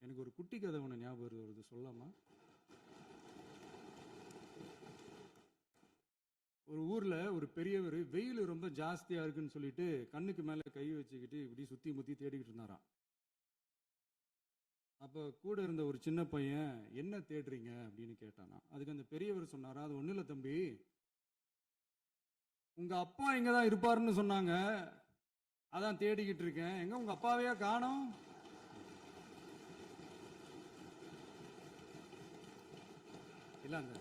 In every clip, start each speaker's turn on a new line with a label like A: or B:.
A: எனக்கு ஒரு குட்டி கதை ஒன்று ஞாபகம் வருது, சொல்லாமா? ஒரு ஊர்ல ஒரு பெரியவர் வெயில் ரொம்ப ஜாஸ்தியா இருக்குன்னு சொல்லிட்டு கண்ணுக்கு மேல கை வச்சுக்கிட்டு இப்படி சுத்தி முத்தி தேடிக்கிட்டு இருந்தாராம். அப்ப கூட இருந்த ஒரு சின்ன பையன், என்ன தேடுறீங்க அப்படின்னு கேட்டானா. அதுக்கு அந்த பெரியவர் சொன்னாரா, அது ஒண்ணு இல்ல தம்பி, உங்க அப்பா இங்கதான் இருப்பாருன்னு சொன்னாங்க, அதான் தேடிக்கிட்டு இருக்கேன். எங்க உங்க அப்பாவையா காணோம்? இல்ல, அந்த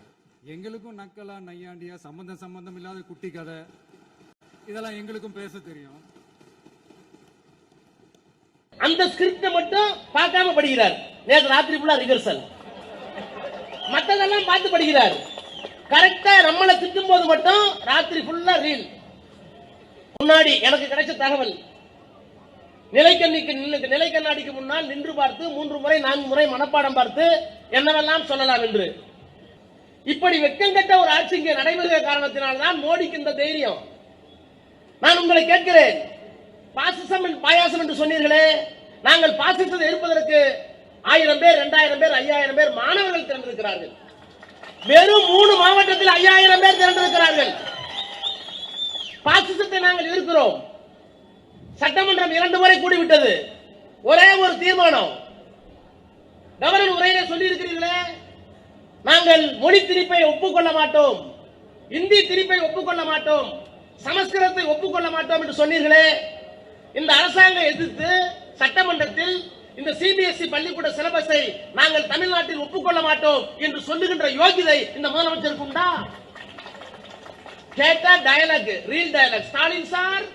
A: எங்களுக்கும் நக்கலா நையாண்டியா சம்பந்தம் இல்லாத குட்டி கதை இதெல்லாம் எங்களுக்கும் பேச தெரியும்.
B: அந்த ஸ்கிரிப்ட மட்டும் பார்க்காம படிக்கிறார். நேற்று ராத்திரி ஃபுல்லா ரிஹர்சல், மற்றதெல்லாம் பார்த்து படிக்கிறார். கரெக்டா நம்மளை திட்டும் போது மட்டும் ராத்திரி ஃபுல்லா ரீல். முன்னாடி எனக்கு கிடைச்ச தகவல், நிலைக்கண்ணாடிக்கு முன்னால் நின்று பார்த்து 3 முறை 4 முறை மனப்பாடம் பார்த்து என்னவெல்லாம் சொல்லலாம் என்று. இப்படி வெட்கங்கட்ட ஒரு ஆட்சி இங்கே நடைபெறுகிற காரணத்தினால்தான் மோடிக்கு இந்த தைரியம். நான் உங்களை கேட்கிறேன், பாசிசம் பாயாசம் என்று சொன்னீர்களே, நாங்கள் பாசிசத்தை எதிர்ப்பதற்கு 1000 பேர் 2000 பேர் 5000 பேர் மாணவர்கள் திரண்டிருக்கிறார்கள். வெறும் 3 மாவட்டத்தில் 5000 பேர் திரண்டிருக்கிறார்கள். பாசிசத்தை நாங்கள் எதிர்க்கிறோம். சட்டமன்றம் 2 முறை கூடிவிட்டது. ஒரே ஒரு தீர்மானம். கவர்னர் உரையிலே சொல்லி இருக்கிறீர்களே, நாங்கள் மொழி திணிப்பை ஒப்புக்கொள்ள மாட்டோம், இந்தி திணிப்பை ஒப்புக்கொள்ள மாட்டோம், சமஸ்கிருதத்தை ஒப்புக்கொள்ள மாட்டோம் என்று சொன்னீர்களே. இந்த அரசாங்கம் எதிர்த்து சட்டமன்றத்தில் இந்த சிபிஎஸ்இ பள்ளிக்கூட சிலபஸை நாங்கள் தமிழ்நாட்டில் ஒப்புக்கொள்ள மாட்டோம் என்று சொல்லுகின்ற யோகிதை இந்த முதலமைச்சருக்கு உண்டா? கேட்டா dialogue, reel dialogue. Stalin sir